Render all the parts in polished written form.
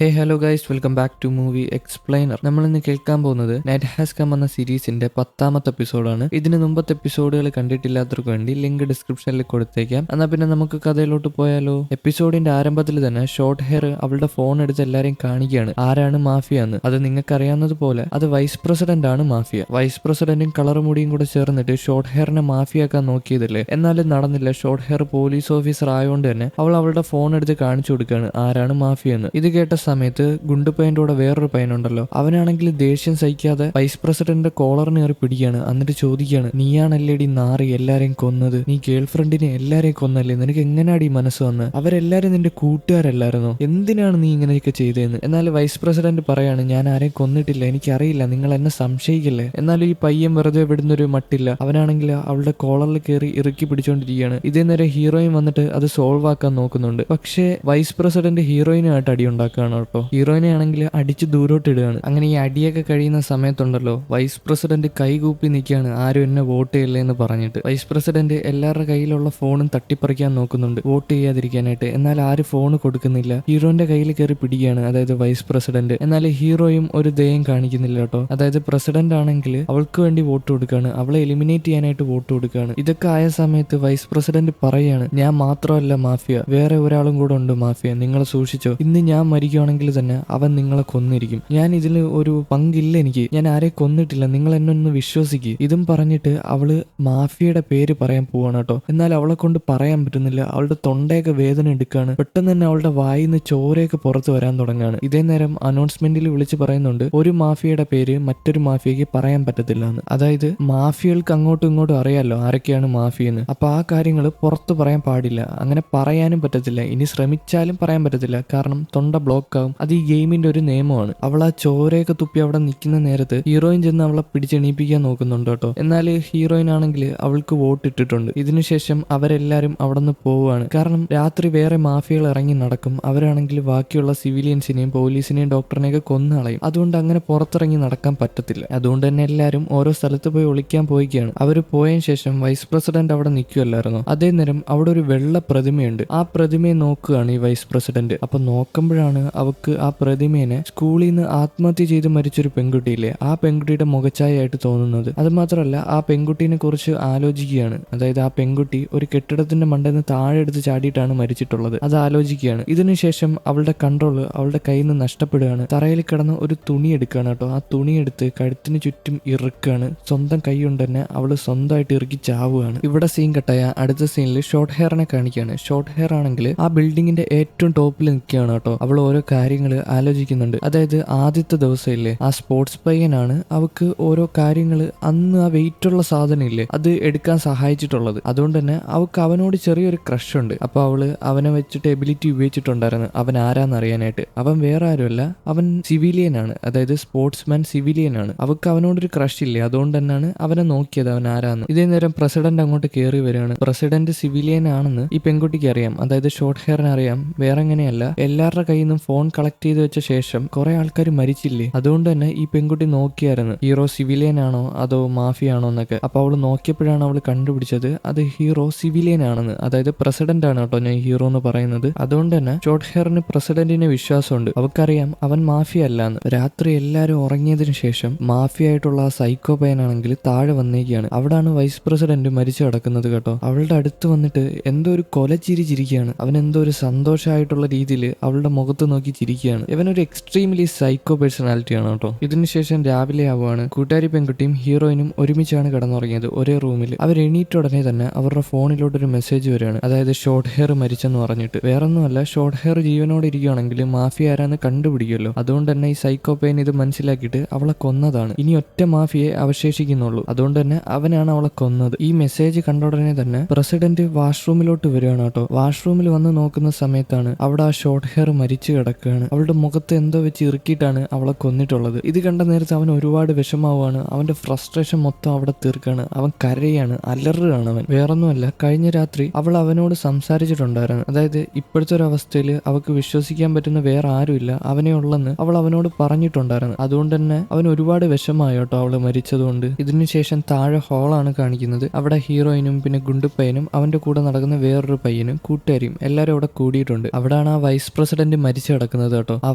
Hey hello guys, welcome back to movie explainer. നമ്മൾ ഇന്ന് കേൾക്കാൻ പോകുന്നത് നൈറ്റ് ഹാസ് കം എന്ന സീരീസിന്റെ 10ാമത്തെ എപ്പിസോഡാണ്. ഇതിന് മുമ്പത്തെ എപ്പിസോഡുകൾ കണ്ടിട്ടില്ലാത്തവർക്ക് വേണ്ടി ലിങ്ക് ഡിസ്ക്രിപ്ഷനിൽ കൊടുത്തേക്കാം. എന്നാൽ പിന്നെ നമുക്ക് കഥയിലോട്ട് പോയാലോ. എപ്പിസോഡിന്റെ ആരംഭത്തിൽ തന്നെ ഷോർട്ട് ഹെയർ അവളുടെ ഫോൺ എടുത്ത് എല്ലാരെയും കാണിക്കുകയാണ് ആരാണ് മാഫിയ എന്ന്. അത് നിങ്ങൾക്ക് അറിയാവുന്നതുപോലെ അത് വൈസ് പ്രസിഡന്റ് ആണ് മാഫിയ. വൈസ് പ്രസിഡന്റും കളർ മുടിയും കൂടെ ചേർന്നിട്ട് ഷോർട്ട് ഹെയറിനെ മാഫിയാക്കാൻ നോക്കിയതല്ലേ, എന്നാലും നടന്നില്ല. ഷോർട്ട് ഹെയർ പോലീസ് ഓഫീസർ ആയതുകൊണ്ട് തന്നെ അവൾ അവളുടെ ഫോൺ എടുത്ത് കാണിച്ചു കൊടുക്കുകയാണ് ആരാണ് മാഫിയ എന്ന്. ഇത് കേട്ട സമയത്ത് ഗുണ്ടുപയ്യന്റെ കൂടെ വേറൊരു പയ്യനുണ്ടല്ലോ, അവനാണെങ്കിൽ ദേഷ്യം സഹിക്കാതെ വൈസ് പ്രസിഡന്റിന്റെ കോളറിന് കയറി പിടിക്കുകയാണ്. എന്നിട്ട് ചോദിക്കുകയാണ്, നീയാണല്ലേടി നാറി എല്ലാരെയും കൊന്നത്, നീ ഗേൾ ഫ്രണ്ടിനെ എല്ലാരെയും കൊന്നല്ലേ, നിനക്ക് എങ്ങനെയാടി മനസ്സ് വന്ന്, അവരെല്ലാരും നിന്റെ കൂട്ടുകാരല്ലായിരുന്നോ, എന്തിനാണ് നീ ഇങ്ങനെയൊക്കെ ചെയ്തതെന്ന്. എന്നാൽ വൈസ് പ്രസിഡന്റ് പറയാണ്, ഞാൻ ആരെയും കൊന്നിട്ടില്ല, എനിക്കറിയില്ല, നിങ്ങൾ എന്നെ സംശയിക്കല്ലേ. എന്നാലും ഈ പയ്യൻ വെറുതെ വിടുന്നൊരു മട്ടില്ല. അവനാണെങ്കിൽ അവളുടെ കോളറിൽ കയറി ഇറുക്കി പിടിച്ചോണ്ടിരിക്കുകയാണ്. ഇതേ നേരം ഹീറോയിൻ വന്നിട്ട് അത് സോൾവ് ആക്കാൻ നോക്കുന്നുണ്ട്. പക്ഷേ വൈസ് പ്രസിഡന്റ് ഹീറോയിനുമായിട്ട് അടി ഉണ്ടാക്കുകയാണ് കേട്ടോ. ഹീറോയിനെ ആണെങ്കിൽ അടിച്ച് ദൂരോട്ട് ഇടുകയാണ്. അങ്ങനെ ഈ അടിയൊക്കെ കഴിയുന്ന സമയത്തുണ്ടല്ലോ, വൈസ് പ്രസിഡന്റ് കൈകൂപ്പി നിൽക്കുകയാണ്, ആരും എന്നെ വോട്ട് ചെയ്യല്ലേ എന്ന് പറഞ്ഞിട്ട്. വൈസ് പ്രസിഡന്റ് എല്ലാവരുടെ കയ്യിലുള്ള ഫോണും തട്ടിപ്പറിക്കാൻ നോക്കുന്നുണ്ട് വോട്ട് ചെയ്യാതിരിക്കാനായിട്ട്. എന്നാൽ ആരും ഫോൺ കൊടുക്കുന്നില്ല. ഹീറോന്റെ കയ്യിൽ കയറി പിടിക്കുകയാണ്, അതായത് വൈസ് പ്രസിഡന്റ്. എന്നാൽ ഹീറോയും ഒരു ദയം കാണിക്കുന്നില്ല കേട്ടോ. അതായത് പ്രസിഡന്റ് ആണെങ്കിൽ അവൾക്ക് വേണ്ടി വോട്ട് കൊടുക്കുകയാണ്, അവളെ എലിമിനേറ്റ് ചെയ്യാനായിട്ട് വോട്ട് കൊടുക്കുകയാണ്. ഇതൊക്കെ ആയ സമയത്ത് വൈസ് പ്രസിഡന്റ് പറയുകയാണ്, ഞാൻ മാത്രമല്ല മാഫിയ, വേറെ ഒരാളും കൂടെ ഉണ്ട് മാഫിയ, നിങ്ങൾ സൂക്ഷിച്ചോ, ഇന്ന് ഞാൻ മരിക്കുകയാണെങ്കിൽ തന്നെ അവൻ നിങ്ങളെ കൊന്നിരിക്കും, ഞാൻ ഇതിൽ ഒരു പങ്കില്ല, എനിക്ക് ഞാൻ ആരെ കൊന്നിട്ടില്ല, നിങ്ങൾ എന്നെ ഒന്ന് വിശ്വസിക്കുക. ഇതും പറഞ്ഞിട്ട് അവള് മാഫിയയുടെ പേര് പറയാൻ പോവാണ് കേട്ടോ. എന്നാൽ അവളെ കൊണ്ട് പറയാൻ പറ്റുന്നില്ല, അവളുടെ തൊണ്ടയൊക്കെ വേദന എടുക്കുകയാണ്. പെട്ടെന്ന് തന്നെ അവളുടെ വായിന്ന് ചോരയൊക്കെ പുറത്ത് വരാൻ തുടങ്ങുകയാണ്. ഇതേ നേരം അനൗൺസ്മെന്റിൽ വിളിച്ച് പറയുന്നുണ്ട്, ഒരു മാഫിയയുടെ പേര് മറ്റൊരു മാഫിയക്ക് പറയാൻ പറ്റത്തില്ല എന്ന്. അതായത് മാഫിയകൾക്ക് അങ്ങോട്ടും ഇങ്ങോട്ടും അറിയാലോ ആരൊക്കെയാണ് മാഫിയെന്ന്. അപ്പൊ ആ കാര്യങ്ങൾ പുറത്ത് പറയാൻ പാടില്ല, അങ്ങനെ പറയാനും പറ്റത്തില്ല, ഇനി ശ്രമിച്ചാലും പറയാൻ പറ്റത്തില്ല, കാരണം തൊണ്ട ബ്ലോക്ക് ആവും. അത് ഈ ഗെയിമിന്റെ ഒരു നിയമമാണ്. അവൾ ആ ചോരയൊക്കെ തുപ്പി അവിടെ നിൽക്കുന്ന നേരത്ത് ഹീറോയിൻ ചെന്ന് അവളെ പിടിച്ചെണീപ്പിക്കാൻ നോക്കുന്നുണ്ട് കേട്ടോ. എന്നാൽ ഹീറോയിൻ ആണെങ്കിൽ അവൾക്ക് വോട്ട് ഇട്ടിട്ടുണ്ട്. ഇതിനുശേഷം അവരെല്ലാരും അവിടെ നിന്ന് പോവുകയാണ്. കാരണം രാത്രി വേറെ മാഫിയകൾ ഇറങ്ങി നടക്കും, അവരാണെങ്കിൽ ബാക്കിയുള്ള സിവിലിയൻസിനെയും പോലീസിനെയും ഡോക്ടറിനെയൊക്കെ കൊന്നുകളയും. അതുകൊണ്ട് അങ്ങനെ പുറത്തിറങ്ങി നടക്കാൻ പറ്റത്തില്ല. അതുകൊണ്ട് തന്നെ എല്ലാവരും ഓരോ സ്ഥലത്ത് പോയി ഒളിക്കാൻ പോയിക്കുകയാണ്. അവർ പോയതിനു ശേഷം വൈസ് പ്രസിഡന്റ് അവിടെ നിൽക്കുമല്ലായിരുന്നോ, അതേ നേരം അവിടെ ഒരു വെള്ള പ്രതിമയുണ്ട്. ആ പ്രതിമയെ നോക്കുകയാണ് ഈ വൈസ് പ്രസിഡന്റ്. അപ്പൊ നോക്കുമ്പോഴാണ് അവക്ക് ആ പ്രതിമേനെ സ്കൂളിൽ നിന്ന് ആത്മഹത്യ ചെയ്ത് മരിച്ചൊരു പെൺകുട്ടിയില്ലേ, ആ പെൺകുട്ടിയുടെ മുഖച്ഛായയായിട്ട് തോന്നുന്നത്. അത് മാത്രമല്ല ആ പെൺകുട്ടീനെ കുറിച്ച് ആലോചിക്കുകയാണ്. അതായത് ആ പെൺകുട്ടി ഒരു കെട്ടിടത്തിന്റെ മണ്ടയിൽ നിന്ന് താഴെ എടുത്ത് ചാടിയിട്ടാണ് മരിച്ചിട്ടുള്ളത്. അത് ആലോചിക്കുകയാണ്. ഇതിനുശേഷം അവളുടെ കൺട്രോള് അവളുടെ കയ്യിൽ നിന്ന് നഷ്ടപ്പെടുകയാണ്. തറയിൽ കിടന്ന് ഒരു തുണി എടുക്കുകയാണ് കേട്ടോ. ആ തുണി എടുത്ത് കഴുത്തിന് ചുറ്റും ഇറുക്കുകയാണ്. സ്വന്തം കൈ കൊണ്ട് തന്നെ അവള് സ്വന്തമായിട്ട് ഇറുക്കി ചാവുകയാണ്. ഇവിടെ സീൻ കട്ടായ അടുത്ത സീനിൽ ഷോർട്ട് ഹെയറിനെ കാണിക്കുകയാണ്. ഷോർട്ട് ഹെയർ ആണെങ്കിൽ ആ ബിൽഡിങ്ങിന്റെ ഏറ്റവും ടോപ്പിൽ നിൽക്കുകയാണ് കേട്ടോ. അവൾ ഓരോ കാര്യങ്ങൾ ആലോചിക്കുന്നുണ്ട്. അതായത് ആദ്യത്തെ ദിവസം ഇല്ലേ, ആ സ്പോർട്സ് പയ്യനാണ് അവക്ക് ഓരോ കാര്യങ്ങൾ അന്ന് ആ വെയിറ്റ് ഉള്ള സാധനം ഇല്ലേ അത് എടുക്കാൻ സഹായിച്ചിട്ടുള്ളത്. അതുകൊണ്ട് തന്നെ അവക്ക് അവനോട് ചെറിയൊരു ക്രഷ് ഉണ്ട്. അപ്പൊ അവള് അവനെ വെച്ചിട്ട് എബിലിറ്റി ഉപയോഗിച്ചിട്ടുണ്ടായിരുന്നു അവൻ ആരാന്ന് അറിയാനായിട്ട്. അവൻ വേറെ ആരുമല്ല, അവൻ സിവിലിയൻ ആണ്, അതായത് സ്പോർട്സ്മാൻ സിവിലിയൻ ആണ്. അവക്ക് അവനോടൊരു ക്രഷ് ഇല്ലേ, അതുകൊണ്ട് തന്നെയാണ് അവനെ നോക്കിയത് അവൻ ആരാന്ന്. ഇതേ നേരം പ്രസിഡന്റ് അങ്ങോട്ട് കയറി വരികയാണ്. പ്രസിഡന്റ് സിവിലിയൻ ആണെന്ന് ഈ പെൺകുട്ടിക്ക് അറിയാം, അതായത് ഷോർട്ട് ഹെയറിന് അറിയാം. വേറെ എങ്ങനെയല്ല, എല്ലാവരുടെ കയ്യിൽ നിന്നും ഫോൺ കളക്ട് ചെയ്ത് വെച്ച ശേഷം കുറെ ആൾക്കാർ മരിച്ചില്ലേ, അതുകൊണ്ട് തന്നെ ഈ പെൺകുട്ടി നോക്കിയായിരുന്നു ഹീറോ സിവിലിയൻ ആണോ അതോ മാഫിയ ആണോ എന്നൊക്കെ. അപ്പൊ അവള് നോക്കിയപ്പോഴാണ് അവള് കണ്ടുപിടിച്ചത് അത് ഹീറോ സിവിലിയൻ ആണെന്ന്, അതായത് പ്രസിഡന്റ് ആണ് കേട്ടോ ഞാൻ ഹീറോ എന്ന് പറയുന്നത്. അതുകൊണ്ട് തന്നെ ഷോർട്ട് ഹെയറിന് പ്രസിഡന്റിന് വിശ്വാസമുണ്ട്, അവക്കറിയാം അവൻ മാഫിയ അല്ലാന്ന്. രാത്രി എല്ലാവരും ഉറങ്ങിയതിനു ശേഷം മാഫിയ ആയിട്ടുള്ള ആ സൈക്കോ പയ്യനാണെങ്കിൽ താഴെ വന്നേക്കാണ്. അവിടാണ് വൈസ് പ്രസിഡന്റ് മരിച്ചു കിടക്കുന്നത് കേട്ടോ. അവളുടെ അടുത്ത് വന്നിട്ട് എന്തോ ഒരു കൊലച്ചിരി ചിരിക്കുകയാണ്. അവൻ എന്തോ ഒരു സന്തോഷമായിട്ടുള്ള രീതിയിൽ അവളുടെ മുഖത്ത് നോക്കി ചിരിക്കുകയാണ്. ഇവനൊരു എക്സ്ട്രീംലി സൈക്കോ പേഴ്സണാലിറ്റി ആണ് കേട്ടോ. ഇതിനുശേഷം രാവിലെ ആവുകയാണ്. കൂട്ടുകാരി പെൺകുട്ടിയും ഹീറോയിനും ഒരുമിച്ചാണ് കിടന്നുറങ്ങിയത് ഒരേ റൂമിൽ. അവർ എണീറ്റ ഉടനെ തന്നെ അവരുടെ ഫോണിലോട്ടൊരു മെസ്സേജ് വരികയാണ്, അതായത് ഷോർട്ട് ഹെയർ മരിച്ചെന്ന് പറഞ്ഞിട്ട്. വേറൊന്നുമല്ല, ഷോർട്ട് ഹെയർ ജീവനോടെ ഇരിക്കുകയാണെങ്കിൽ മാഫിയ ആരാന്ന് കണ്ടുപിടിക്കുമല്ലോ. അതുകൊണ്ട് തന്നെ ഈ സൈക്കോ പെയിൻ ഇത് മനസ്സിലാക്കിയിട്ട് അവളെ കൊന്നതാണ്. ഇനി ഒറ്റ മാഫിയെ അവശേഷിക്കുന്നുള്ളൂ, അതുകൊണ്ട് തന്നെ അവനാണ് അവളെ കൊന്നത്. ഈ മെസ്സേജ് കണ്ട ഉടനെ തന്നെ പ്രസിഡന്റ് വാഷ്റൂമിലോട്ട് വരികയാണ് കേട്ടോ. വാഷ്റൂമിൽ വന്ന് നോക്കുന്ന സമയത്താണ് അവിടെ ആ ഷോർട്ട് ഹെയർ മരിച്ചു കിടക്കുകയാണ്. അവളുടെ മുഖത്ത് എന്തോ വെച്ച് ഇറുക്കിയിട്ടാണ് അവളെ കൊന്നിട്ടുള്ളത്. ഇത് കണ്ട നേരത്തെ അവൻ ഒരുപാട് വിഷമാവുകയാണ്. അവന്റെ ഫ്രസ്ട്രേഷൻ മൊത്തം അവിടെ തീർക്കാണ്. അവൻ കരയാണ്, അലറുകയാണ് അവൻ. വേറൊന്നുമല്ല, കഴിഞ്ഞ രാത്രി അവൾ അവനോട് സംസാരിച്ചിട്ടുണ്ടായിരുന്നു. അതായത് ഇപ്പോഴത്തെ ഒരു അവസ്ഥയിൽ അവൾക്ക് വിശ്വസിക്കാൻ പറ്റുന്ന വേറെ ആരുമില്ല, അവനെ ഉള്ളെന്ന് അവൾ അവനോട് പറഞ്ഞിട്ടുണ്ടായിരുന്നു. അതുകൊണ്ട് തന്നെ അവൻ ഒരുപാട് വിഷമായി കേട്ടോ അവള് മരിച്ചതുകൊണ്ട്. ഇതിനുശേഷം താഴെ ഹോളാണ് കാണിക്കുന്നത്. അവിടെ ഹീറോയിനും പിന്നെ ഗുണ്ടുപ്പയ്യനും അവന്റെ കൂടെ നടക്കുന്ന വേറൊരു പയ്യനും കൂട്ടുകാരിയും എല്ലാവരും അവിടെ കൂടിയിട്ടുണ്ട്. അവിടാണ് ആ വൈസ് പ്രസിഡന്റ് മരിച്ചു കിടക്കുന്നത്. നടക്കുന്നത് കേട്ടോ. ആ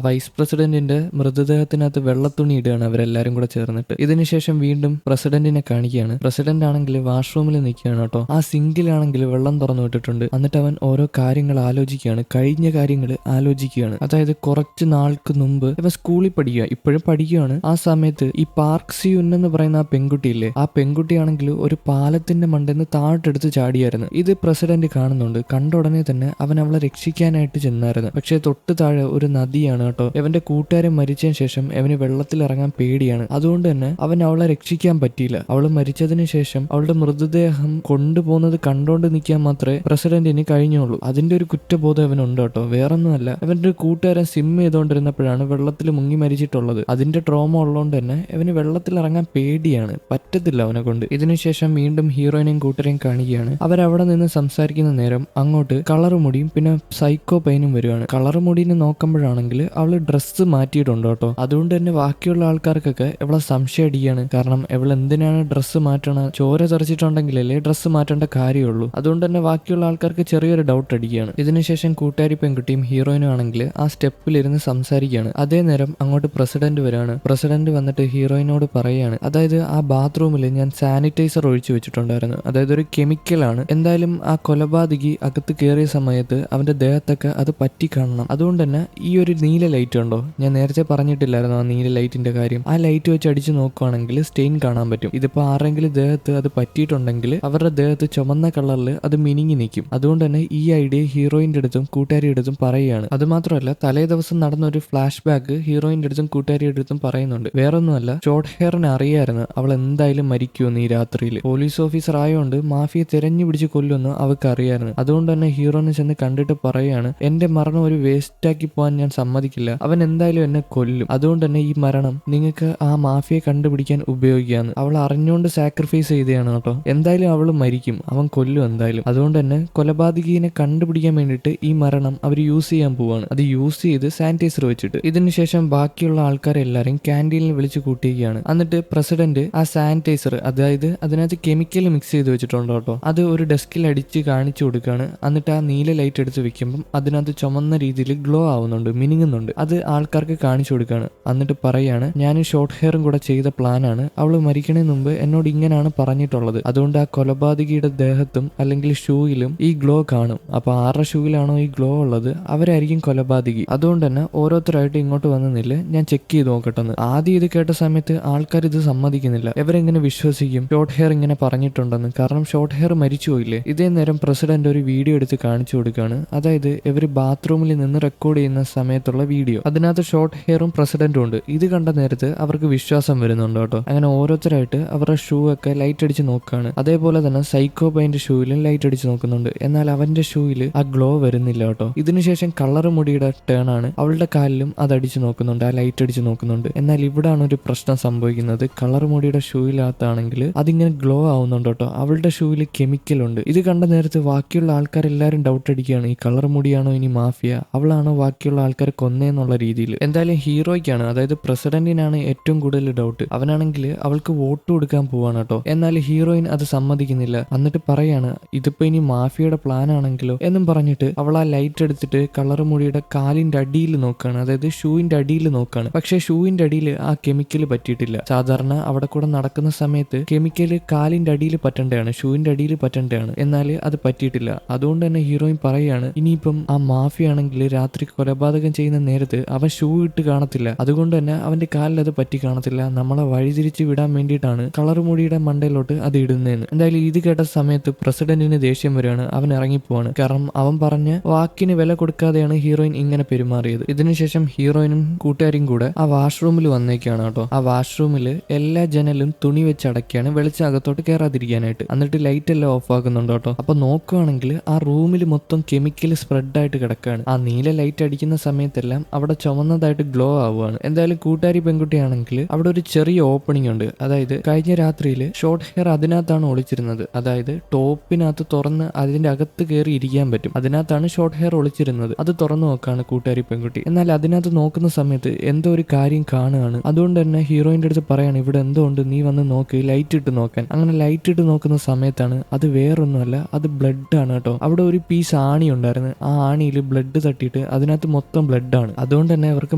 വൈസ് പ്രസിഡന്റിന്റെ മൃതദേഹത്തിനകത്ത് വെള്ളത്തുണി ഇടുകയാണ് അവരെല്ലാരും കൂടെ ചേർന്നിട്ട്. ഇതിനുശേഷം വീണ്ടും പ്രസിഡന്റിനെ കാണിക്കുകയാണ്. പ്രസിഡന്റ് ആണെങ്കിൽ വാഷ്റൂമിൽ നിൽക്കുകയാണ് കേട്ടോ. ആ സിങ്കിലാണെങ്കിൽ വെള്ളം തുറന്നു വിട്ടിട്ടുണ്ട്. എന്നിട്ട് അവൻ ഓരോ കാര്യങ്ങൾ ആലോചിക്കുകയാണ്, കഴിഞ്ഞ കാര്യങ്ങൾ ആലോചിക്കുകയാണ്. അതായത് കുറച്ച് നാൾക്ക് മുമ്പ് ഇവ സ്കൂളിൽ പഠിക്കുക, ഇപ്പോഴും പഠിക്കുകയാണ്. ആ സമയത്ത് ഈ പാർക്ക് സി യുൻ എന്ന് പറയുന്ന ആ പെൺകുട്ടിയില്ലേ, ആ പെൺകുട്ടിയാണെങ്കിൽ ഒരു പാലത്തിന്റെ മണ്ടെന്ന് താഴെടുത്ത് ചാടിയായിരുന്നു. ഇത് പ്രസിഡന്റ് കാണുന്നുണ്ട്. കണ്ട ഉടനെ തന്നെ അവൻ അവളെ രക്ഷിക്കാനായിട്ട് ചെന്നായിരുന്നു. പക്ഷെ തൊട്ട് താഴെ ഒരു നദിയാണ് കേട്ടോ. അവന്റെ കൂട്ടുകാരൻ മരിച്ചതിന് ശേഷം അവന് വെള്ളത്തിൽ ഇറങ്ങാൻ പേടിയാണ്. അതുകൊണ്ട് തന്നെ അവൻ അവളെ രക്ഷിക്കാൻ പറ്റിയില്ല. അവള് മരിച്ചതിന് ശേഷം അവളുടെ മൃതദേഹം കൊണ്ടുപോകുന്നത് കണ്ടോണ്ട് നിൽക്കാൻ മാത്രമേ പ്രസിഡന്റിന് കഴിഞ്ഞുള്ളൂ. അതിന്റെ ഒരു കുറ്റബോധം അവനുണ്ട് കേട്ടോ. വേറൊന്നുമല്ല, അവന്റെ ഒരു കൂട്ടുകാരൻ സ്വിം ചെയ്തുകൊണ്ടിരുന്നപ്പോഴാണ് വെള്ളത്തിൽ മുങ്ങി മരിച്ചിട്ടുള്ളത്. അതിന്റെ ട്രോമ ഉള്ളതുകൊണ്ട് തന്നെ അവന് വെള്ളത്തിൽ ഇറങ്ങാൻ പേടിയാണ്, പറ്റത്തില്ല അവനെ കൊണ്ട്. ഇതിനുശേഷം വീണ്ടും ഹീറോയിനെയും കൂട്ടരെയും കാണുകയാണ്. അവരവിടെ നിന്ന് സംസാരിക്കുന്ന നേരം അങ്ങോട്ട് കളർ മുടിയും പിന്നെ സൈക്കോ പൈനും വരുവാണ്. കളർ മുടീനെ നോക്കുമ്പോഴാണെങ്കിൽ അവള് ഡ്രസ്സ് മാറ്റിയിട്ടുണ്ട് കേട്ടോ. അതുകൊണ്ട് തന്നെ ബാക്കിയുള്ള ആൾക്കാർക്കൊക്കെ ഇവളെ സംശയം അടിക്കുകയാണ്. കാരണം ഇവൾ എന്തിനാണ് ഡ്രസ്സ് മാറ്റണത്, ചോര തെറിച്ചിട്ടുണ്ടെങ്കിലല്ലേ ഡ്രസ്സ് മാറ്റേണ്ട കാര്യമുള്ളൂ. അതുകൊണ്ട് തന്നെ ബാക്കിയുള്ള ആൾക്കാർക്ക് ചെറിയൊരു ഡൗട്ട് അടിക്കുകയാണ്. ഇതിനുശേഷം കൂട്ടുകാരി പെൺകുട്ടിയും ഹീറോയിനും ആണെങ്കിൽ ആ സ്റ്റെപ്പിലിരുന്ന് സംസാരിക്കുകയാണ്. അതേ നേരം അങ്ങോട്ട് പ്രസിഡന്റ് വരാണ്. പ്രസിഡന്റ് വന്നിട്ട് ഹീറോയിനോട് പറയുകയാണ്, അതായത് ആ ബാത്റൂമിൽ ഞാൻ സാനിറ്റൈസർ ഒഴിച്ചു വെച്ചിട്ടുണ്ടായിരുന്നു. അതായത് ഒരു കെമിക്കലാണ്. എന്തായാലും ആ കൊലപാതകി അകത്ത് കയറിയ സമയത്ത് അവന്റെ ദേഹത്തൊക്കെ അത് പറ്റി കാണണം. അതുകൊണ്ട് തന്നെ ഈ ഒരു നീല ലൈറ്റ് ഉണ്ടോ, ഞാൻ നേരത്തെ പറഞ്ഞിട്ടില്ലായിരുന്നു ആ നീല ലൈറ്റിന്റെ കാര്യം. ആ ലൈറ്റ് വെച്ച് അടിച്ചു നോക്കുവാണെങ്കിൽ സ്റ്റെയിൻ കാണാൻ പറ്റും. ഇതിപ്പോ ആരെങ്കിലും ദേഹത്ത് അത് പറ്റിയിട്ടുണ്ടെങ്കിൽ അവരുടെ ദേഹത്ത് ചുമന്ന കളറിൽ അത് മിനിങ്ങി നിൽക്കും. അതുകൊണ്ട് തന്നെ ഈ ഐഡിയ ഹീറോയിന്റെ അടുത്തും കൂട്ടുകാരിയുടെ അടുത്തും പറയുകയാണ്. അത് മാത്രമല്ല, തലേ ദിവസം നടന്ന ഒരു ഫ്ലാഷ് ബാക്ക് ഹീറോയിന്റെ അടുത്തും കൂട്ടുകാരിയുടെ അടുത്തും പറയുന്നുണ്ട്. വേറൊന്നുമല്ല, ഷോർട്ട് ഹെയറിനെ അറിയായിരുന്നു അവൾ എന്തായാലും മരിക്കുമെന്ന് ഈ രാത്രിയിൽ. പോലീസ് ഓഫീസർ ആയതുകൊണ്ട് മാഫിയെ തെരഞ്ഞു പിടിച്ച് കൊല്ലുമെന്ന് അവർക്ക് അറിയായിരുന്നു. അതുകൊണ്ട് തന്നെ ഹീറോനെ ചെന്ന് കണ്ടിട്ട് പറയാണ്, എന്റെ മരണം ഒരു വേസ്റ്റ് ആക്കി പോകാൻ ഞാൻ സമ്മതിക്കില്ല, അവൻ എന്തായാലും എന്നെ കൊല്ലും. അതുകൊണ്ട് തന്നെ ഈ മരണം നിങ്ങൾക്ക് ആ മാഫിയെ കണ്ടുപിടിക്കാൻ ഉപയോഗിക്കാന്ന്. അവൾ അറിഞ്ഞുകൊണ്ട് സാക്രിഫൈസ് ചെയ്തതാണ് കേട്ടോ. എന്തായാലും അവൾ മരിക്കും, അവൻ കൊല്ലും എന്തായാലും. അതുകൊണ്ട് തന്നെ കൊലപാതകിനെ കണ്ടുപിടിക്കാൻ വേണ്ടിയിട്ട് ഈ മരണം അവർ യൂസ് ചെയ്യാൻ പോവാണ്. അത് യൂസ് ചെയ്ത് സാനിറ്റൈസർ വെച്ചിട്ട്. ഇതിനുശേഷം ബാക്കിയുള്ള ആൾക്കാരെല്ലാരും ക്യാൻറ്റീനിൽ വിളിച്ച് കൂട്ടിയിരിക്കുകയാണ്. എന്നിട്ട് പ്രസിഡന്റ് ആ സാനിറ്റൈസർ, അതായത് അതിനകത്ത് കെമിക്കൽ മിക്സ് ചെയ്ത് വെച്ചിട്ടുണ്ട് കേട്ടോ, അത് ഒരു ഡെസ്കിൽ അടിച്ച് കാണിച്ചു കൊടുക്കുകയാണ്. എന്നിട്ട് ആ നീല ലൈറ്റ് എടുത്ത് വെക്കുമ്പം അതിനകത്ത് ചുമന്ന രീതിയിൽ ഗ്ലോ ആവുന്നുണ്ട്, മിനുങ്ങുന്നുണ്ട്. അത് ആൾക്കാർക്ക് കാണിച്ചു കൊടുക്കുകയാണ്. എന്നിട്ട് പറയാണ്, ഞാൻ ഷോർട്ട് ഹെയറും കൂടെ ചെയ്ത പ്ലാനാണ്. അവള് മരിക്കണതിന് മുമ്പ് എന്നോട് ഇങ്ങനെയാണ് പറഞ്ഞിട്ടുള്ളത്. അതുകൊണ്ട് ആ കൊലപാതകിയുടെ ദേഹത്തും അല്ലെങ്കിൽ ഷൂയിലും ഈ ഗ്ലോ കാണും. അപ്പൊ ആരുടെ ഷൂയിലാണോ ഈ ഗ്ലോ ഉള്ളത് അവരായിരിക്കും കൊലപാതകി. അതുകൊണ്ട് തന്നെ ഓരോരുത്തരായിട്ട് ഇങ്ങോട്ട് വന്നില്ല, ഞാൻ ചെക്ക് ചെയ്ത് നോക്കട്ടെന്ന്. ആദ്യം ഇത് കേട്ട സമയത്ത് ആൾക്കാർ ഇത് സമ്മതിക്കുന്നില്ല. ഇവരെങ്ങനെ വിശ്വസിക്കും ഷോർട്ട് ഹെയർ ഇങ്ങനെ പറഞ്ഞിട്ടുണ്ടെന്ന്? കാരണം ഷോർട്ട് ഹെയർ മരിച്ചു പോയില്ലേ. ഇതേ നേരം പ്രസിഡന്റ് ഒരു വീഡിയോ എടുത്ത് കാണിച്ചു കൊടുക്കുകയാണ്. അതായത് ഇവര് ബാത്റൂമിൽ നിന്ന് റെക്കോർഡ് ചെയ്യുന്ന സമയത്തുള്ള വീഡിയോ. അതിനകത്ത് ഷോർട്ട് ഹെയറും പ്രസിഡന്റും ഉണ്ട്. ഇത് കണ്ട നേരത്ത് അവർക്ക് വിശ്വാസം വരുന്നുണ്ട് കേട്ടോ. അങ്ങനെ ഓരോരുത്തരായിട്ട് അവരുടെ ഷൂ ഒക്കെ ലൈറ്റ് അടിച്ച് നോക്കുകയാണ്. അതേപോലെ തന്നെ സൈക്കോ പൈന്റെ ഷൂയിലും ലൈറ്റ് അടിച്ച് നോക്കുന്നുണ്ട്. എന്നാൽ അവന്റെ ഷൂയിൽ ആ ഗ്ലോ വരുന്നില്ല കേട്ടോ. ഇതിനുശേഷം കളർ മുടിയുടെ ടേൺ ആണ്. അവളുടെ കാലിലും അത് അടിച്ച് നോക്കുന്നുണ്ട്, ആ ലൈറ്റ് അടിച്ച് നോക്കുന്നുണ്ട്. എന്നാൽ ഇവിടാണ് ഒരു പ്രശ്നം സംഭവിക്കുന്നത്. കളർ മുടിയുടെ ഷൂയിലാത്താണെങ്കിൽ അതിങ്ങനെ ഗ്ലോ ആവുന്നുണ്ട് കേട്ടോ. അവളുടെ ഷൂയിൽ കെമിക്കൽ ഉണ്ട്. ഇത് കണ്ട നേരത്ത് ബാക്കിയുള്ള ആൾക്കാരെല്ലാരും ഡൗട്ട് അടിക്കുകയാണ്, ഈ കളർ മുടിയാണോ ഇനി മാഫിയ, അവളാണോ ബാക്കിയുള്ള ആൾക്കാരെ കൊന്നേന്നുള്ള രീതിയിൽ. എന്തായാലും ഹീറോയ്ക്കാണ്, അതായത് പ്രസിഡന്റിനാണ് ഏറ്റവും കൂടുതൽ ഡൗട്ട്. അവനാണെങ്കിൽ അവൾക്ക് വോട്ട് കൊടുക്കാൻ പോവാണ് കേട്ടോ. എന്നാൽ ഹീറോയിൻ അത് സമ്മതിക്കുന്നില്ല. എന്നിട്ട് പറയാണ്, ഇതിപ്പോ ഇനി മാഫിയയുടെ പ്ലാൻ ആണെങ്കിലോ എന്നും പറഞ്ഞിട്ട് അവൾ ആ ലൈറ്റ് എടുത്തിട്ട് കളർ മുടിയുടെ കാലിന്റെ അടിയിൽ നോക്കുകയാണ്, അതായത് ഷൂവിന്റെ അടിയിൽ നോക്കുകയാണ്. പക്ഷെ ഷൂവിന്റെ അടിയിൽ ആ കെമിക്കൽ പറ്റിയിട്ടില്ല. സാധാരണ അവിടെ കൂടെ നടക്കുന്ന സമയത്ത് കെമിക്കല് കാലിന്റെ അടിയിൽ പറ്റേണ്ടതാണ്, ഷൂവിന്റെ അടിയിൽ പറ്റേണ്ടതാണ്. എന്നാൽ അത് പറ്റിയിട്ടില്ല. അതുകൊണ്ട് തന്നെ ഹീറോയിൻ പറയാണ്, ഇനിയിപ്പം ആ മാഫിയ ആണെങ്കിൽ രാത്രി കൊലപാതകം ചെയ്യുന്ന നേരത്ത് അവൻ ഷൂ ഇട്ട് കാണത്തില്ല. അതുകൊണ്ട് തന്നെ അവന്റെ കാലിൽ അത് പറ്റി കാണത്തില്ല. നമ്മളെ വഴിതിരിച്ച് വിടാൻ വേണ്ടിയിട്ടാണ് കളർ മുടിയുടെ മണ്ടയിലോട്ട് അത് ഇടുന്നതെന്ന്. എന്തായാലും ഇത് കേട്ട സമയത്ത് പ്രസിഡന്റിന് ദേഷ്യം വരികയാണ്. അവൻ ഇറങ്ങിപ്പോവാണ്. കാരണം അവൻ പറഞ്ഞ വാക്കിന് വില കൊടുക്കാതെയാണ് ഹീറോയിൻ ഇങ്ങനെ പെരുമാറിയത്. ഇതിനുശേഷം ഹീറോയിനും കൂട്ടുകാരും കൂടെ ആ വാഷ്റൂമിൽ വന്നേക്കാണ് കേട്ടോ. ആ വാഷ്റൂമിൽ എല്ലാ ജനലും തുണി വെച്ച് അടയ്ക്കാണ്, വെളിച്ചം അകത്തോട്ട് കയറാതിരിക്കാനായിട്ട്. എന്നിട്ട് ലൈറ്റ് എല്ലാം ഓഫ് ആക്കുന്നുണ്ട് കേട്ടോ. അപ്പൊ നോക്കുവാണെങ്കിൽ ആ റൂമിൽ മൊത്തം കെമിക്കൽ സ്പ്രെഡ് ആയിട്ട് കിടക്കുകയാണ്. ആ നീല ലൈറ്റ് അടിക്കുന്ന സമയത്തെല്ലാം അവിടെ ചുമന്നതായിട്ട് ഗ്ലോ ആവുകയാണ്. എന്തായാലും കൂട്ടുകാരി പെൺകുട്ടിയാണെങ്കിൽ അവിടെ ഒരു ചെറിയ ഓപ്പണിംഗ് ഉണ്ട്. അതായത് കഴിഞ്ഞ രാത്രിയിൽ ഷോർട്ട് ഹെയർ അതിനകത്താണ് ഒളിച്ചിരുന്നത്. അതായത് ടോപ്പിനകത്ത് തുറന്ന് അതിന്റെ അകത്ത് കയറി ഇരിക്കാൻ പറ്റും. അതിനകത്താണ് ഷോർട്ട് ഹെയർ ഒളിച്ചിരുന്നത്. അത് തുറന്നു നോക്കാണ് കൂട്ടുകാരി പെൺകുട്ടി. എന്നാൽ അതിനകത്ത് നോക്കുന്ന സമയത്ത് എന്തോ ഒരു കാര്യം കാണുകയാണ്. അതുകൊണ്ട് തന്നെ ഹീറോയിന്റെ അടുത്ത് പറയാണ്, ഇവിടെ എന്തോ ഉണ്ട്, നീ വന്ന് നോക്ക്, ലൈറ്റ് ഇട്ട് നോക്കാൻ. അങ്ങനെ ലൈറ്റ് ഇട്ട് നോക്കുന്ന സമയത്താണ് അത് വേറൊന്നുമല്ല, അത് ബ്ലഡ് ആണ് കേട്ടോ. അവിടെ ഒരു പീസ് ആണി ഉണ്ടായിരുന്നു. ആ ആണിയിൽ ബ്ലഡ് തട്ടിയിട്ട് അതിനകത്ത് മൊത്തം ബ്ലഡ് ആണ്. അതുകൊണ്ട് തന്നെ അവർക്ക്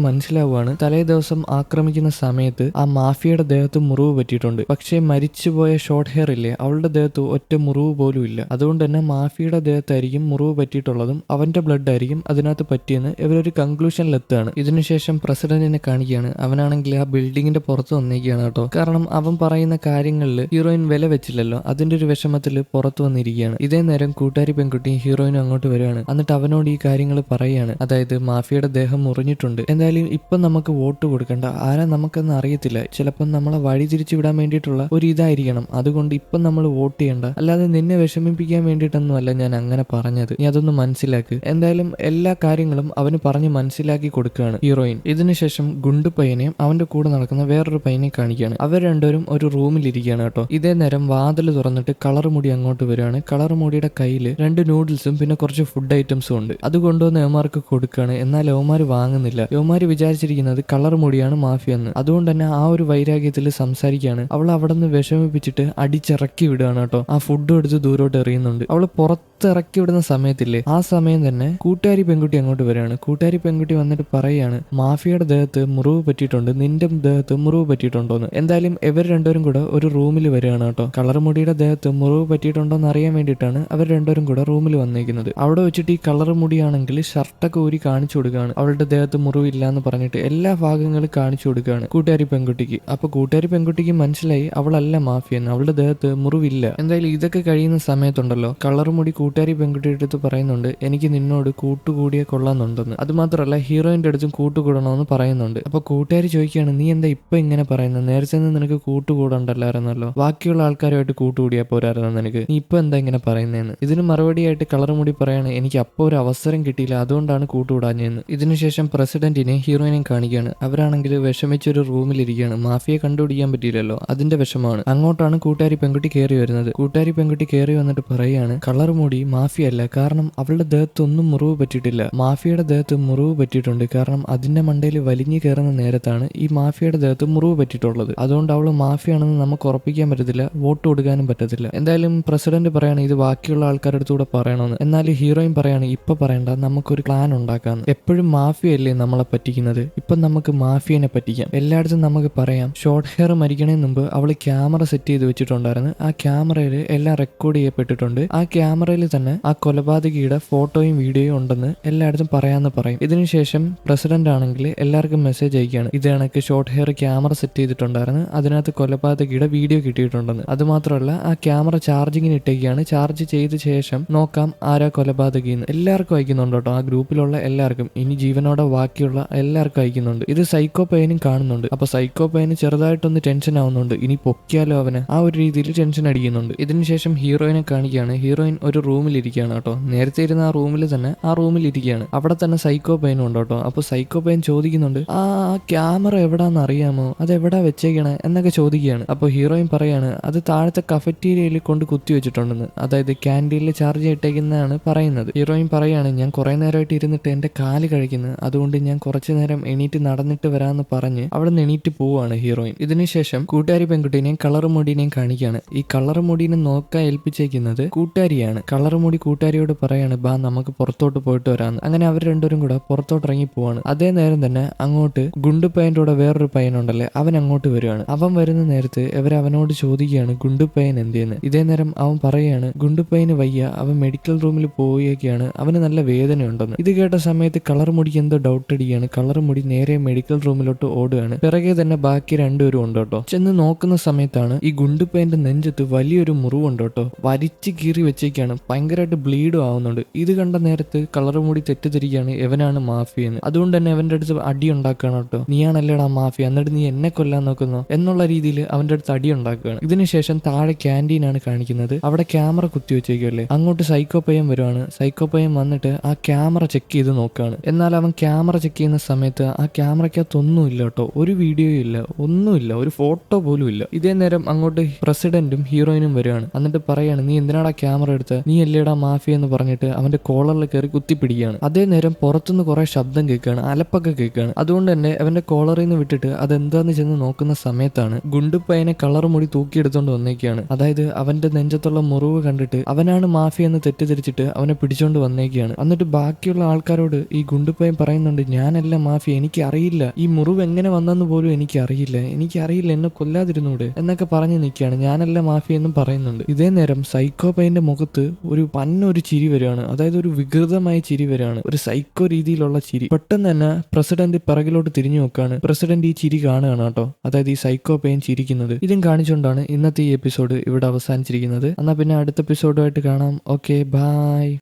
മനസ്സിലാവുകയാണ് തലേ ദിവസം ആക്രമിക്കുന്ന സമയത്ത് ആ മാഫിയയുടെ ദേഹത്ത് മുറിവ് പറ്റിയിട്ടുണ്ട്. പക്ഷേ മരിച്ചുപോയ ഷോർട്ട് ഹെയർ ഇല്ലേ, അവളുടെ ദേഹത്ത് ഒറ്റ മുറിവ് പോലും ഇല്ല. അതുകൊണ്ട് തന്നെ മാഫിയയുടെ ദേഹത്തായിരിക്കും മുറിവ് പറ്റിയിട്ടുള്ളതും അവന്റെ ബ്ലഡ് ആയിരിക്കും അതിനകത്ത് പറ്റിയെന്ന് ഇവരൊരു കൺക്ലൂഷനിലെത്തുകയാണ്. ഇതിനുശേഷം പ്രസിഡന്റിനെ കാണിക്കുകയാണ്. അവനാണെങ്കിൽ ആ ബിൽഡിങ്ങിന്റെ പുറത്ത് വന്നിരിക്കുകയാണ് കേട്ടോ. കാരണം അവൻ പറയുന്ന കാര്യങ്ങളിൽ ഹീറോയിൻ വില വെച്ചില്ലല്ലോ, അതിന്റെ ഒരു വിഷമത്തിൽ പുറത്തു വന്നിരിക്കുകയാണ്. ഇതേ നേരം കൂട്ടുകാരി പെൺകുട്ടിയും ഹീറോയിനും അങ്ങോട്ട് വരികയാണ്. എന്നിട്ട് അവനോട് ഈ കാര്യങ്ങൾ പറയുകയാണ്. അതായത് മാഫിയയുടെ ദേഹം മുറിഞ്ഞിട്ടുണ്ട്, എന്തായാലും ഇപ്പം നമുക്ക് വോട്ട് കൊടുക്കണ്ട, ആരാ നമുക്കെന്ന് അറിയത്തില്ല, ചിലപ്പം നമ്മളെ വഴി തിരിച്ചു വിടാൻ വേണ്ടിയിട്ടുള്ള ഒരു ഇതായിരിക്കണം, അതുകൊണ്ട് ഇപ്പം നമ്മൾ വോട്ട് ചെയ്യണ്ട, അല്ലാതെ നിന്നെ വിഷമിപ്പിക്കാൻ വേണ്ടിയിട്ടൊന്നുമല്ല ഞാൻ അങ്ങനെ പറഞ്ഞത്, നീ അതൊന്ന് മനസ്സിലാക്ക്. എന്തായാലും എല്ലാ കാര്യങ്ങളും അവന് പറഞ്ഞ് മനസ്സിലാക്കി കൊടുക്കുകയാണ് ഹീറോയിൻ. ഇതിനുശേഷം ഗുണ്ടു പയ്യനെയും അവന്റെ കൂടെ നടക്കുന്ന വേറൊരു പയ്യനെ കാണിക്കുകയാണ്. അവർ രണ്ടുപേരും ഒരു റൂമിൽ ഇരിക്കുകയാണ് കേട്ടോ. ഇതേ നേരം വാതിൽ തുറന്നിട്ട് കളർ മുടി അങ്ങോട്ട് വരികയാണ്. കളർ മുടിയുടെ കയ്യിൽ 2 നൂഡിൽസും പിന്നെ കുറച്ച് ഫുഡ് ഐറ്റംസും ഉണ്ട്. അത് കൊണ്ടുവന്ന് യവന്മാർക്ക് കൊടുക്കുകയാണ്. എന്നാൽ യവന്മാർ വാങ്ങുന്നില്ല. യവന്മാർ വിചാരിച്ചിരിക്കുന്നത് കളർ മുടിയാണ് മാഫിയ എന്ന്. അതുകൊണ്ട് തന്നെ ആ ഒരു വൈരാഗ്യത്തിൽ സംസാരിക്കുകയാണ്. അവൾ അവിടെ നിന്ന് വിഷമിപ്പിച്ചിട്ട് അടിച്ചിറക്കി വിടുകയാണ് കേട്ടോ. ആ ഫുഡും എടുത്ത് ദൂരോട്ട് എറിയുന്നുണ്ട്. അവൾ പുറത്തിറക്കി വിടുന്ന സമയത്തില്ലേ, ആ സമയം തന്നെ കൂട്ടുകാരി പെൺകുട്ടി അങ്ങോട്ട് വരികയാണ്. കൂട്ടുകാരി പെൺകുട്ടി വന്നിട്ട് പറയുകയാണ്, മാഫിയയുടെ ദേഹത്ത് മുറിവ് പറ്റിയിട്ടുണ്ട്, നിന്റെ ദേഹത്ത് മുറിവ് പറ്റിയിട്ടുണ്ടോന്ന്. എന്തായാലും ഇവർ രണ്ടുപേരും കൂടെ ഒരു റൂമിൽ വരികയാണ് കേട്ടോ. കളർ മുടിയുടെ ദേഹത്ത് മുറിവ് പറ്റിയിട്ടുണ്ടോ എന്ന് അറിയാൻ വേണ്ടിയിട്ടാണ് അവർ രണ്ടുപേരും കൂടെ റൂമിൽ വന്നിരിക്കുന്നത്. അവിടെ വെച്ചിട്ട് ഈ കളർ മുടിയാണെങ്കിൽ ഷർട്ടൊക്കെ ഊരി കാണിച്ചു കൊടുക്കുകയാണ്. അവളുടെ ദേഹത്ത് മുറിവില്ല എന്ന് പറഞ്ഞിട്ട് എല്ലാ ഭാഗങ്ങളും കാണിച്ചു കൊടുക്കുകയാണ് കൂട്ടുകാരി പെൺകുട്ടിക്ക്. അപ്പൊ കൂട്ടുകാരി പെൺകുട്ടിക്ക് മനസ്സിലായി അവളല്ല മാഫിയെന്ന്, അവളുടെ ദേഹത്ത് മുറിവില്ല. എന്തായാലും ഇതൊക്കെ കഴിയുന്ന സമയത്തുണ്ടല്ലോ, കളർ മുടി കൂട്ടുകാരി പെൺകുട്ടിയുടെ അടുത്ത് പറയുന്നുണ്ട്, എനിക്ക് നിന്നോട് കൂട്ടുകൂടിയെ കൊള്ളാന്നുണ്ടെന്ന്. അത് മാത്രമല്ല ഹീറോയിന്റെ അടുത്തും കൂട്ടുകൂടണമെന്ന് പറയുന്നുണ്ട്. അപ്പൊ കൂട്ടുകാരി ചോദിക്കുകയാണ്, നീ എന്താ ഇപ്പൊ ഇങ്ങനെ പറയുന്നത്, നേരത്തെ നിനക്ക് കൂട്ടുകൂടണ്ടല്ലായിരുന്നല്ലോ, ബാക്കിയുള്ള ആൾക്കാരുമായിട്ട് കൂട്ടുകൂടിയാ പോരായിരുന്നു നിനക്ക്, നീ ഇപ്പൊ എന്താ ഇങ്ങനെ പറയുന്നതെന്ന്. ഇതിന് മറുപടിയായിട്ട് കളർ മുടി പറയാണ്, എനിക്ക് അപ്പോൾ ഒരു അവസരം കിട്ടിയില്ല, അതുകൊണ്ടാണ് കൂട്ടുകൂടാഞ്ഞെന്ന്. ഇതിനുശേഷം പ്രസിഡന്റിനെ ഹീറോയിനെയും കാണിക്കുകയാണ്. അവരാണെങ്കിൽ വിഷമിച്ചൊരു റൂമിലിരിക്കുകയാണ്. മാഫിയെ കണ്ടുപിടിക്കാൻ പറ്റിയില്ലല്ലോ, അതിന്റെ വിഷമമാണ്. അങ്ങോട്ടാണ് കൂട്ടുകാരി പെൺകുട്ടി കയറി വരുന്നത്. കൂട്ടുകാരി പെൺകുട്ടി കയറി വന്നിട്ട് പറയുകയാണ്, കളർ മുടി മാഫിയ അല്ല, കാരണം അവളുടെ ദേഹത്തൊന്നും മുറിവ് പറ്റിയിട്ടില്ല, മാഫിയയുടെ ദേഹത്ത് മുറിവ് പറ്റിയിട്ടുണ്ട്, കാരണം അതിന്റെ മണ്ടയിൽ വലിഞ്ഞു കയറുന്ന നേരത്താണ് ഈ മാഫിയയുടെ ദേഹത്ത് മുറിവ് പറ്റിയിട്ടുള്ളത്, അതുകൊണ്ട് അവള് മാഫിയാണെന്ന് നമുക്ക് ഉറപ്പിക്കാൻ പറ്റത്തില്ല, വോട്ട് കൊടുക്കാനും പറ്റത്തില്ല. എന്തായാലും പ്രസിഡന്റ് പറയാണ് ഇത് ബാക്കിയുള്ള ആൾക്കാരുടെ അടുത്തൂടെ പറയണമെന്ന്. എന്നാൽ ഹീറോയിൻ പറയാണ്, ഇപ്പൊ പറയണ്ട, നമുക്കൊരു പ്ലാൻ ഉണ്ടാക്കാന്ന്. എപ്പോഴും മാഫിയല്ലേ നമ്മളെ പറ്റിക്കുന്നത്, ഇപ്പൊ നമുക്ക് മാഫിയനെ പറ്റിക്കാം. എല്ലായിടത്തും നമുക്ക് പറയാം, ഷോർട്ട് ഹെയർ മരിക്കണേന് മുമ്പ് അവള് ക്യാമറ സെറ്റ് ചെയ്ത് വെച്ചിട്ടുണ്ടായിരുന്നു. ആ ക്യാമറയിൽ എല്ലാം റെക്കോർഡ് ചെയ്യപ്പെട്ടിട്ടുണ്ട്. ആ ക്യാമറയിൽ തന്നെ ആ കൊലപാതകിയുടെ ഫോട്ടോയും വീഡിയോയും ഉണ്ടെന്ന് എല്ലായിടത്തും പറയാന്ന് പറയും. ഇതിനുശേഷം പ്രസിഡന്റ് ആണെങ്കിൽ എല്ലാവർക്കും മെസ്സേജ് അയക്കുകയാണ്, ഇത് കണക്ക് ഷോർട്ട് ഹെയർ ക്യാമറ സെറ്റ് ചെയ്തിട്ടുണ്ടായിരുന്നു, അതിനകത്ത് കൊലപാതകിയുടെ വീഡിയോ കിട്ടിയിട്ടുണ്ടെന്ന്. അതുമാത്രമല്ല ആ ക്യാമറ ചാർജിങ്ങിന് ഇട്ടേക്കാണ്, ചാർജ് ചെയ്ത ശേഷം നോക്കാം ആരാ കൊലപാതകിന്ന്. എല്ലാവർക്കും അയക്കുന്നുണ്ട് കേട്ടോ, ആ ഗ്രൂപ്പിലുള്ള എല്ലാവർക്കും, ഇനി ജീവനോടെ ബാക്കിയുള്ള എല്ലാവർക്കും അയക്കുന്നുണ്ട്. ഇത് സൈക്കോ പയ്യനും കാണുന്നുണ്ട്. അപ്പൊ സൈക്കോ പയ്യന് ചെറുതായിട്ടൊന്ന് ടെൻഷൻ ആവുന്നുണ്ട്, ഇനി പൊക്കിയാലോ അവന്, ആ ഒരു രീതിയിൽ ടെൻഷൻ അടിക്കുന്നുണ്ട്. ഇതിനുശേഷം ഹീറോയിനെ കാണിക്കുകയാണ്. ഹീറോയിൻ ഒരു റൂമിൽ ഇരിക്കുകയാണ് കേട്ടോ. നേരത്തെ ഇരുന്ന ആ റൂമിൽ തന്നെ ആ റൂമിൽ ഇരിക്കുകയാണ്. അവിടെ തന്നെ സൈക്കോ പയ്യനും ഉണ്ട് കേട്ടോ. അപ്പൊ സൈക്കോ പയ്യൻ ചോദിക്കുന്നുണ്ട്, ആ ക്യാമറ എവിടാന്ന് അറിയാമോ, അത് എവിടാ വെച്ചേക്കണേ എന്നൊക്കെ ചോദിക്കുകയാണ്. അപ്പൊ ഹീറോയിൻ പറയാണ്, അത് താഴത്തെ കഫറ്റീരിയയിൽ കൊണ്ട് കുത്തി വെച്ചിട്ടുണ്ടെന്ന്, അതായത് ക്യാൻറ്റീനിൽ ചാർജ് ചെയ്തിട്ടേക്കുന്നതാണ് പറയുന്നത്. ഹീറോയിൻ പറയാണ്, ഞാൻ കുറെ നേരമായിട്ട് ഇരുന്നിട്ട് എന്റെ കാല് കഴിക്കുന്നു, അതുകൊണ്ട് ഞാൻ കുറച്ചു നേരം എണീറ്റ് നടന്നിട്ട് വരാമെന്ന് പറഞ്ഞ് അവിടെ നിന്ന് എണീറ്റ് പോവാണ് ഹീറോയിൻ. ഇതിനുശേഷം കൂട്ടുകാരി പെൺകുട്ടീനെയും കളർ മുടിനെയും കാണിക്കുകയാണ്. ഈ കളർ മുടിനെ നോക്കാൻ ഏൽപ്പിച്ചേക്കുന്നത് കൂട്ടുകാരിയാണ്. കളർ മുടി കൂട്ടുകാരിയോട് പറയാണ്, ബാ നമുക്ക് പുറത്തോട്ട് പോയിട്ട് വരാമെന്ന്. അങ്ങനെ അവർ രണ്ടുപേരും കൂടെ പുറത്തോട്ട് ഇറങ്ങി പോവാണ്. അതേ നേരം തന്നെ അങ്ങോട്ട് ഗുണ്ടു പയ്യന്റെ കൂടെ വേറൊരു പയ്യനുണ്ടല്ലേ, അവൻ അങ്ങോട്ട് വരുവാണ്. അവൻ വരുന്ന നേരത്ത് അവനോട് ചോദിക്കുകയാണ്, ഗുണ്ടു പയ്യൻ എന്തെന്ന്. ഇതേ നേരം അവൻ പറയാണ്, ഗുണ്ടു പയ്യന് വയ്യ, അവൻ മെഡിക്കൽ റൂമിൽ പോവുകയൊക്കെയാണ്, അവന് നല്ല വേദനയുണ്ടെന്ന്. ഇത് കേട്ട സമയത്ത് കളർ മുടിക്ക് എന്തോ ഡൗട്ട് അടിക്കുകയാണ്. കളർ മുടി നേരെ മെഡിക്കൽ റൂമിലോട്ട് ഓടുകയാണ്. പിറകെ തന്നെ ബാക്കി രണ്ടുപേരും ഉണ്ട് കേട്ടോ. ചെന്ന് നോക്കുന്ന സമയത്താണ് ഈ ഗുണ്ടു പയ്യന്റെ നെഞ്ചത്ത് വലിയൊരു മുറിവുണ്ട് കേട്ടോ, വലിച്ചു കീറി വെച്ചേക്കാണ്, ഭയങ്കരമായിട്ട് ബ്ലീഡും ആവുന്നുണ്ട്. ഇത് കണ്ട നേരത്ത് കളർ മുടി തെറ്റിദ്ധരിക്കുകയാണ് എവനാണ് മാഫിയെന്ന്. അതുകൊണ്ട് തന്നെ അവന്റെ അടുത്ത് അടി ഉണ്ടാക്കുകയാണ് കേട്ടോ, നീയാണല്ലേടാ മാഫിയ, എന്നിട്ട് നീ എന്നെ കൊല്ലാൻ നോക്കുന്നോ എന്നുള്ള രീതിയിൽ അവന്റെ അടുത്ത് അടി ഉണ്ടാക്കുകയാണ്. ഇതിനുശേഷം താഴെ ക്യാൻറ്റീനാണ് കാണിക്കുന്നത്. അവിടെ ക്യാമറ കുത്തി വെച്ചേക്കുമല്ലേ, അങ്ങോട്ട് സൈക്കോ പയ്യൻ വരുവാണ്. സൈക്കോ പയ്യൻ വന്നിട്ട് ആ ക്യാമറ ചെക്ക് ചെയ്ത് നോക്കുകയാണ്. എന്നാൽ അവൻ ക്യാമറ ചെക്ക് ചെയ്യുന്ന സമയത്ത് ആ ക്യാമറയ്ക്കകത്ത് ഒന്നുമില്ല കേട്ടോ, ഒരു വീഡിയോയും ഇല്ല, ഒന്നുമില്ല, ഒരു ഫോട്ടോ പോലും ഇല്ല. ഇതേ നേരം അങ്ങോട്ട് പ്രസിഡന്റും ഹീറോയിനും വരുവാണ്. എന്നിട്ട് പറയാണ്, നീ എന്തിനാടാ ക്യാമറ എടുത്ത്, നീ അല്ലേടാ മാഫിയ എന്ന് പറഞ്ഞിട്ട് അവന്റെ കോളറിൽ കയറി കുത്തിപ്പിടിക്കുകയാണ്. അതേ നേരം പുറത്തുനിന്ന് കുറെ ശബ്ദം കേൾക്കുകയാണ്, അലപ്പൊക്കെ കേൾക്കുകയാണ്. അതുകൊണ്ട് തന്നെ അവന്റെ കോളറിൽ നിന്ന് വിട്ടിട്ട് അതെന്താന്ന് ചെന്ന് നോക്കുന്ന സമയത്താണ് ഗുണ്ടുപ്പയ്യനെ കളർ മുടി തൂക്കിയെടുത്തോണ്ട് വന്നേക്കാണ്. അതായത് അവന്റെ നെഞ്ചത്തുള്ള മുറിവ് കണ്ടിട്ട് അവനാണ് മാഫിയ എന്ന് തെറ്റിദ്ധരിച്ചിട്ട് അവനെ പിടിച്ചോണ്ട് വന്നേക്കാണ്. എന്നിട്ട് ബാക്കിയുള്ള ആൾക്കാരോട് ഈ ഈ ഗുണ്ടുപ്പയും പറയുന്നുണ്ട്, ഞാനല്ല മാഫിയ, എനിക്ക് അറിയില്ല, ഈ മുറിവ് എങ്ങനെ വന്നെന്ന് പോലും എനിക്കറിയില്ല, എന്നെ കൊല്ലാതിരുന്നൂടെ എന്നൊക്കെ പറഞ്ഞു നിൽക്കുകയാണ്. ഞാനല്ല മാഫിയ എന്നും പറയുന്നുണ്ട്. ഇതേ നേരം സൈക്കോ പയ്യന്റെ മുഖത്ത് ഒരു ചിരി വരികയാണ്. അതായത് ഒരു വികൃതമായ ചിരി വരികയാണ്, ഒരു സൈക്കോ രീതിയിലുള്ള ചിരി. പെട്ടെന്ന് തന്നെ പ്രസിഡന്റ് പിറകിലോട്ട് തിരിഞ്ഞു നോക്കുകയാണ്. പ്രസിഡന്റ് ഈ ചിരി കാണുകയാണ് കേട്ടോ, അതായത് ഈ സൈക്കോ പയ്യൻ ചിരിക്കുന്നത്. ഇതും കാണിച്ചുകൊണ്ടാണ് ഇന്നത്തെ ഈ എപ്പിസോഡ് ഇവിടെ അവസാനിച്ചിരിക്കുന്നത്. എന്നാൽ പിന്നെ അടുത്ത എപ്പിസോഡുമായിട്ട് കാണാം. Okay, by.